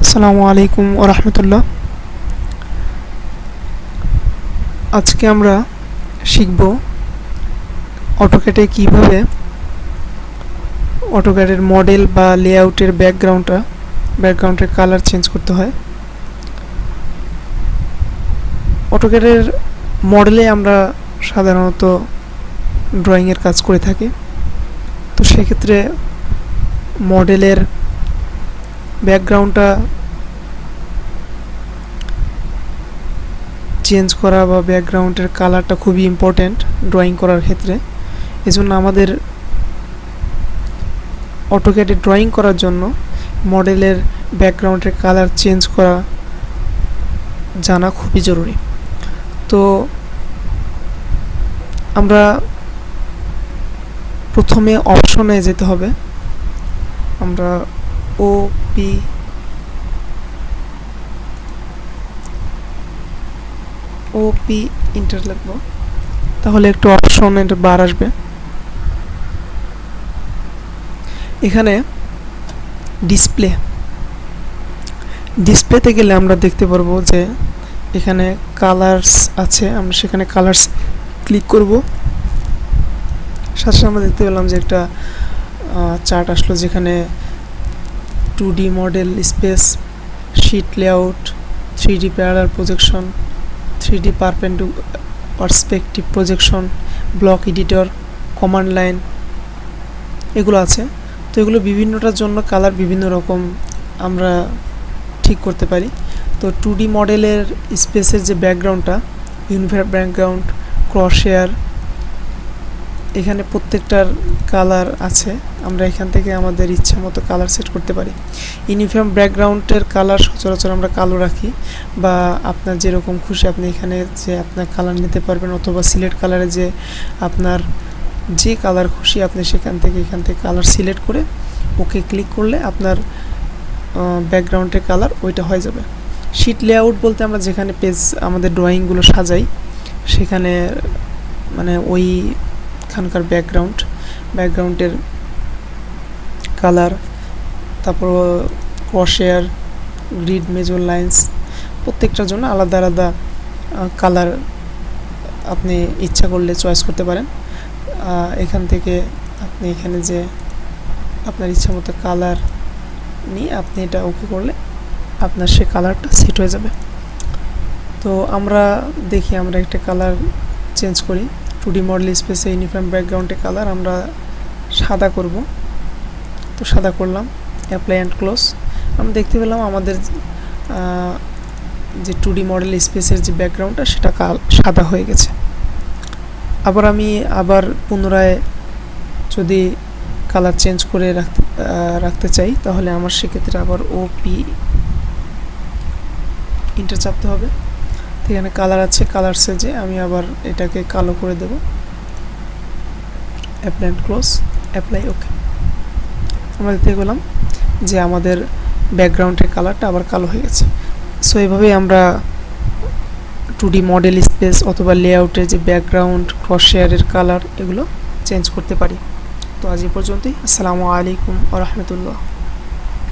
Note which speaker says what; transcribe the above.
Speaker 1: আসসালামু আলাইকুম ওয়া রাহমাতুল্লাহ। আজকে আমরা শিখব অটোক্যাডে কিভাবে অটোক্যাডের মডেল বা লেআউটের ব্যাকগ্রাউন্ডের কালার চেঞ্জ করতে হয়। অটোক্যাডের মডেলে আমরা সাধারণত ড্রয়িংয়ের কাজ করে থাকি। তো সেক্ষেত্রে মডেলের ব্যাকগ্রাউন্ডটা চেঞ্জ করা বা ব্যাকগ্রাউন্ডের কালারটা খুবই ইম্পর্ট্যান্ট ড্রয়িং করার ক্ষেত্রে। এজন্য আমাদের অটোক্যাডে ড্রয়িং করার জন্য মডেলের ব্যাকগ্রাউন্ডের কালার চেঞ্জ করা জানা খুবই জরুরি। তো আমরা প্রথমে অপশনে যেতে হবে। আমরা ওপি ইন্টার লিখব, তাহলে একটু অপশনের বার আসবে। এখানে ডিসপ্লেতে গেলে আমরা দেখতে পারবো যে এখানে কালার্স আছে। আমরা সেখানে কালার্স ক্লিক করব। সাথে আমরা দেখতে পেলাম যে একটা চার্ট আসলো, যেখানে 2D model space, sheet layout, 3D parallel projection, 3D perspective projection, block editor, command line এগুলো আছে। তো এগুলো বিভিন্নটার জন্য কালার বিভিন্ন রকম আমরা ঠিক করতে পারি। তো 2D মডেলের স্পেসের যে ব্যাকগ্রাউন্ডটা, ইউনিফর্ম ব্যাকগ্রাউন্ড, ক্রসহেয়ার, এখানে প্রত্যেকটার কালার আছে। আমরা এখান থেকে আমাদের ইচ্ছা মতো কালার সেট করতে পারি। ইউনিফর্ম ব্যাকগ্রাউন্ডের কালার সচরাচর আমরা কালো রাখি, বা আপনার যেরকম খুশি আপনি এখানে যে আপনার কালার নিতে পারবেন, অথবা সিলেক্ট কালারে যে আপনার যে কালার খুশি আপনি এখান থেকে কালার সিলেক্ট করে ওকে ক্লিক করলে আপনার ব্যাকগ্রাউন্ডের কালার ওইটা হয়ে যাবে। শীট লেআউট বলতে আমরা যেখানে পেজ আমাদের ড্রয়িংগুলো সাজাই, সেখানে মানে ওইখানকার ব্যাকগ্রাউন্ডের কালার, তারপর ক্রসহেয়ার, গ্রিড, মেজর লাইন্স, প্রত্যেকটার জন্য আলাদা আলাদা কালার আপনি ইচ্ছা করলে চয়েস করতে পারেন। এখান থেকে আপনি এখানে যে আপনার ইচ্ছা মতো কালার নিয়ে আপনি এটা ওকে করলে আপনার সে কালারটা সেট হয়ে যাবে। তো আমরা দেখি, আমরা একটা কালার চেঞ্জ করি। 2D মডেল স্পেসে ইউনিফর্ম ব্যাকগ্রাউন্ডের কালার আমরা সাদা করব। তো সাদা করলাম, অ্যাপ্লাই অ্যান্ড ক্লোজ। আমরা দেখতে পেলাম আমাদের যে 2D মডেল স্পেসের যে ব্যাকগ্রাউন্ডটা সেটা সাদা হয়ে গেছে। আমি পুনরায় যদি কালার চেঞ্জ করে রাখতে চাই, তাহলে আমার সেক্ষেত্রে আবার ওপি ইন্টার চাপতে হবে। এখানে কালার আছে, কালার সেজে আমি আবার এটাকে কালো করে দেব। অ্যাপ্লাই অ্যান্ড ক্লোজ, অ্যাপ্লাই, ওকে। আমরা দেখতে পেলাম যে আমাদের ব্যাকগ্রাউন্ডের কালারটা আবার কালো হয়ে গেছে। সো এইভাবেই আমরা 2D মডেল স্পেস অথবা লেআউটের যে ব্যাকগ্রাউন্ড, ক্রসহেয়ারের কালার এগুলো চেঞ্জ করতে পারি। তো আজ এই পর্যন্তই। আসসালামু আলাইকুম ওয়া রাহমাতুল্লাহ।